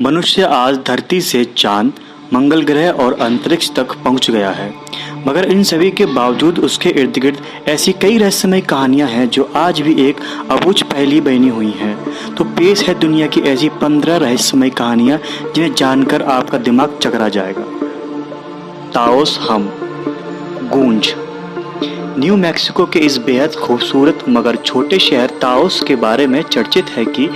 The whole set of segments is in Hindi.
मनुष्य आज धरती से चांद, मंगल ग्रह और अंतरिक्ष तक पहुंच गया है, मगर इन सभी के बावजूद उसके इर्द गिर्द ऐसी कई रहस्यमय कहानियां हैं जो आज भी एक अबूझ पहेली बनी हुई हैं। तो पेश है दुनिया की ऐसी 15 रहस्यमय कहानियां जिन्हें जानकर आपका दिमाग चकरा जाएगा। ताओस हम गूंज। न्यू मैक्सिको के इस बेहद खूबसूरत मगर छोटे शहर ताओस के बारे में चर्चित है कि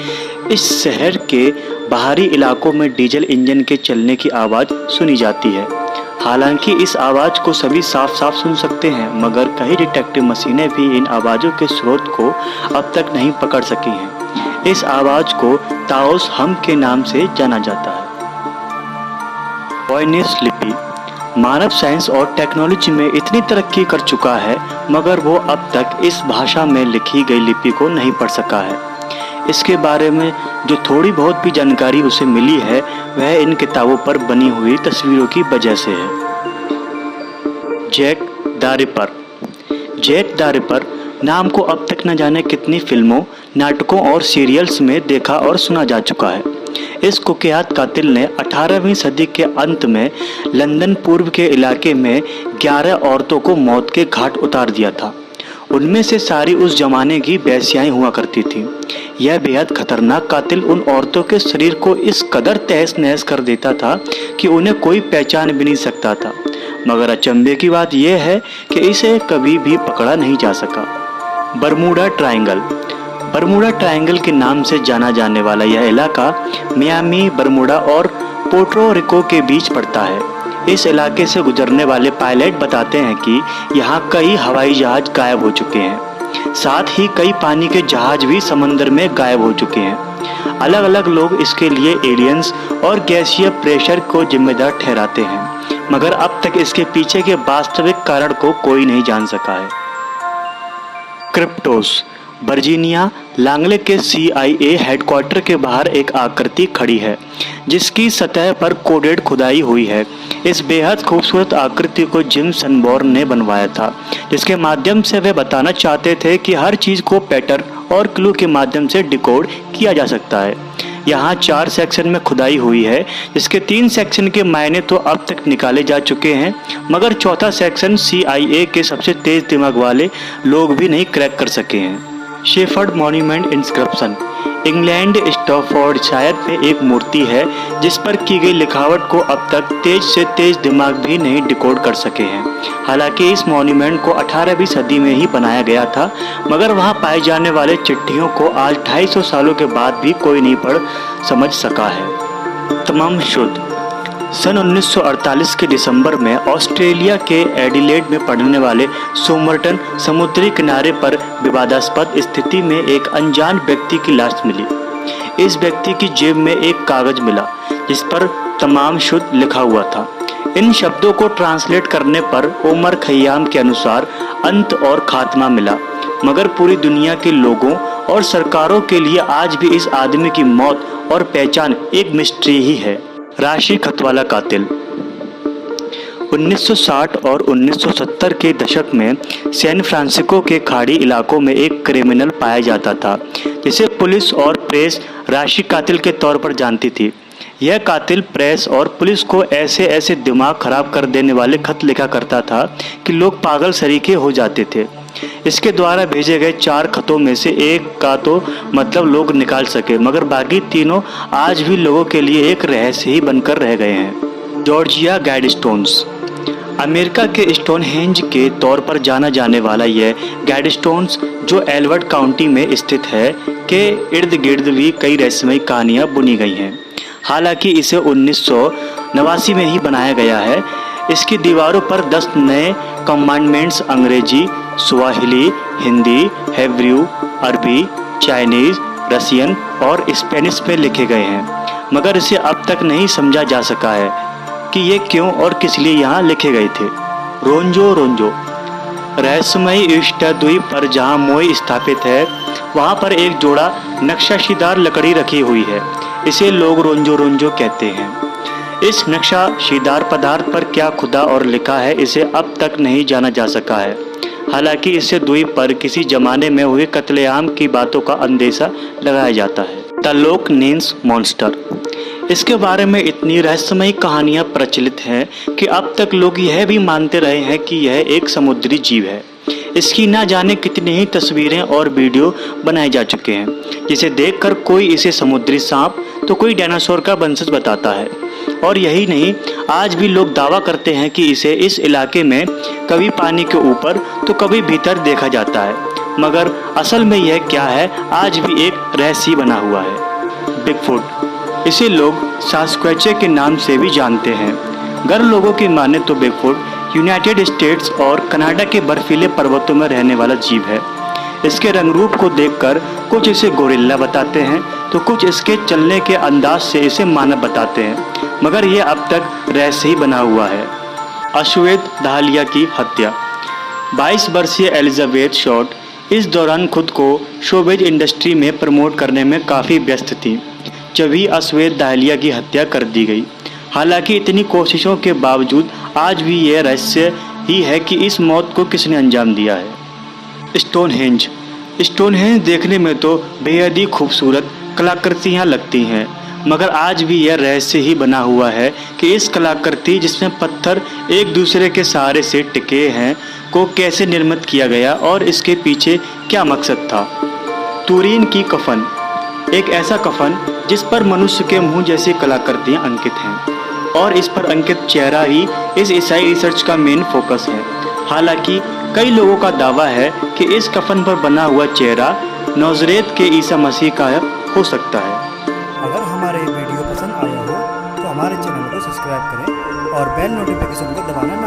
इस शहर के बाहरी इलाकों में डीजल इंजन के चलने की आवाज़ सुनी जाती है। हालांकि इस आवाज़ को सभी साफ साफ सुन सकते हैं, मगर कई डिटेक्टिव मशीनें भी इन आवाज़ों के स्रोत को अब तक नहीं पकड़ सकी हैं। इस आवाज़ को ताओस हम के नाम से जाना जाता है। वॉयनिस लिपि। मानव साइंस और टेक्नोलॉजी में इतनी तरक्की कर चुका है, मगर वो अब तक इस भाषा में लिखी गई लिपि को नहीं पढ़ सका है। इसके बारे में जो थोड़ी बहुत भी जानकारी उसे मिली है, वह इन किताबों पर बनी हुई तस्वीरों की वजह से है। Jack the Ripper. Jack the Ripper नाम को अब तक न जाने कितनी फिल्मों, नाटकों और सीरियल्स में देखा और सुना जा चुका है। इस कुख्यात कातिल ने 18वीं सदी के अंत में लंदन पूर्व के इलाके में 11 औरतों को मौत के घाट उतार दिया था। उनमें से सारी उस जमाने की वेश्याएं हुआ करती थीं। यह बेहद खतरनाक कातिल उन औरतों के शरीर को इस कदर तहस नहस कर देता था कि उन्हें कोई पहचान भी नहीं सकता था। मगर अचंभे की बात यह है कि इसे कभी भी पकड़ा नहीं जा सका। Bermuda triangle. बरमूडा ट्रायंगल के नाम से जाना जाने वाला यह इलाका मियामी, बरमूडा और पोर्टो रिको के बीच पड़ता है। इस इलाके से गुजरने वाले पायलट बताते हैं कि यहाँ कई हवाई जहाज गायब हो चुके हैं। साथ ही कई पानी के जहाज भी समंदर में गायब हो चुके हैं। अलग अलग लोग इसके लिए एलियंस और गैसीय प्रेशर को जिम्मेदार ठहराते हैं, मगर अब तक इसके पीछे के वास्तविक कारण को कोई नहीं जान सका है। क्रिप्टोस। वर्जीनिया लांगले के CIA हेडक्वार्टर के बाहर एक आकृति खड़ी है, जिसकी सतह पर कोडेड खुदाई हुई है। इस बेहद खूबसूरत आकृति को जिम सनबॉर्न ने बनवाया था, जिसके माध्यम से वे बताना चाहते थे कि हर चीज़ को पैटर्न और क्लू के माध्यम से डिकोड किया जा सकता है। यहाँ 4 सेक्शन में खुदाई हुई है, जिसके 3 सेक्शन के मायने तो अब तक निकाले जा चुके हैं, मगर चौथा सेक्शन CIA के सबसे तेज दिमाग वाले लोग भी नहीं क्रैक कर सके हैं। Shepherd monument inscription. England Staffordshire में एक मूर्ति है जिस पर की गई लिखावट को अब तक तेज से तेज दिमाग भी नहीं डिकोड कर सके हैं। हालांकि इस मॉन्यूमेंट को 18वीं सदी में ही बनाया गया था, मगर वहां पाए जाने वाले चिट्ठियों को आज 250 सालों के बाद भी कोई नहीं पढ़ समझ सका है। तमाम शुद्ध। सन 1948 के दिसंबर में ऑस्ट्रेलिया के एडिलेड में पड़ने वाले सोमरटन समुद्री किनारे पर विवादास्पद स्थिति में एक अनजान व्यक्ति की लाश मिली। इस व्यक्ति की जेब में एक कागज मिला जिस पर तमाम शुद्ध लिखा हुआ था। इन शब्दों को ट्रांसलेट करने पर ओमर खय्याम के अनुसार अंत और खात्मा मिला, मगर पूरी दुनिया के लोगों और सरकारों के लिए आज भी इस आदमी की मौत और पहचान एक मिस्ट्री ही है। राशि खतवाला कातिल। 1960 और 1970 के दशक में सैन फ्रांसिस्को के खाड़ी इलाकों में एक क्रिमिनल पाया जाता था, जिसे पुलिस और प्रेस राशि कातिल के तौर पर जानती थी। यह कातिल प्रेस और पुलिस को ऐसे ऐसे दिमाग खराब कर देने वाले खत लिखा करता था कि लोग पागल सरीखे हो जाते थे। इसके द्वारा भेजे गए 4 खतों में से एक का तो मतलब लोग निकाल सके, मगर बाकी तीनों आज भी लोगों के लिए एक रहस्य ही बनकर रह गए हैं। जॉर्जिया गाइडस्टोन्स। अमेरिका के स्टोनहेंज के तौर पर जाना जाने वाला यह गाइडस्टोन्स, जो एल्बर्ट काउंटी में स्थित है, के इर्द गिर्द भी कई रहस्यमय कहानियाँ बुनी गई हैं। हालांकि इसे 1989 में ही बनाया गया है। इसकी दीवारों पर 10 नए कमांडमेंट्स अंग्रेजी, स्वाहिली, हिंदी, हेब्रू, अरबी, चाइनीज, रशियन और स्पेनिश में लिखे गए हैं, मगर इसे अब तक नहीं समझा जा सका है कि ये क्यों और किस लिए यहाँ लिखे गए थे। रोंजो रोंजो। रहस्यमय ईस्टर द्वीप पर जहाँ मोई स्थापित है, वहाँ पर एक जोड़ा नक्शाशीदार लकड़ी रखी हुई है। इसे लोग रोंजो रोंजो कहते हैं। इस नक्शाशीदार पदार्थ पर क्या खुदा और लिखा है, इसे अब तक नहीं जाना जा सका है। हालांकि इससे द्वीप पर किसी जमाने में हुए कत्लेआम की बातों का अंदेशा लगाया जाता है। द लोक नेन्स मॉन्स्टर। इसके बारे में इतनी रहस्यमयी कहानियां प्रचलित हैं कि अब तक लोग यह भी मानते रहे हैं कि यह एक समुद्री जीव है। इसकी ना जाने कितनी ही तस्वीरें और वीडियो बनाए जा चुके हैं, जिसे देखकर कोई इसे समुद्री सांप तो कोई डायनासोर का वंशज बताता है। और यही नहीं, आज भी लोग दावा करते हैं कि इसे इस इलाके में कभी पानी के ऊपर तो कभी भीतर देखा जाता है, मगर असल में यह क्या है आज भी एक रहस्य बना हुआ है। बिगफुट, इसे लोग सास्क्वैचे के नाम से भी जानते हैं। अगर लोगों की माने तो बिगफुट यूनाइटेड स्टेट्स और कनाडा के बर्फीले पर्वतों में रहने वाला जीव है। इसके रंग रूप को देखकर कुछ इसे गोरिल्ला बताते हैं तो कुछ इसके चलने के अंदाज से इसे मानव बताते हैं, मगर यह अब तक रहस्य ही बना हुआ है। अश्वेत दाहलिया की हत्या। 22 वर्षीय एलिजाबेथ शॉर्ट इस दौरान खुद को शोबिज इंडस्ट्री में प्रमोट करने में काफ़ी व्यस्त थी जब ही अश्वेत दाहलिया की हत्या कर दी गई। हालांकि इतनी कोशिशों के बावजूद आज भी यह रहस्य ही है कि इस मौत को किसने अंजाम दिया है। स्टोनहेंज देखने में तो बेहद ही खूबसूरत कलाकृतियाँ लगती हैं, मगर आज भी यह रहस्य ही बना हुआ है कि इस कलाकृति जिसमें पत्थर एक दूसरे के सहारे से टिके हैं को कैसे निर्मित किया गया और इसके पीछे क्या मकसद था। तुरीन की कफन, एक ऐसा कफन जिस पर मनुष्य के मुंह जैसी कलाकृतियाँ अंकित हैं और इस पर अंकित चेहरा ही इस ईसाई रिसर्च का मेन फोकस है। हालांकि कई लोगों का दावा है कि इस कफन पर बना हुआ चेहरा नाज़रेत के ईसा मसीह का हो सकता है। अगर हमारे वीडियो पसंद आया हो तो हमारे चैनल को सब्सक्राइब करें और बेल नोटिफिकेशन को दबाना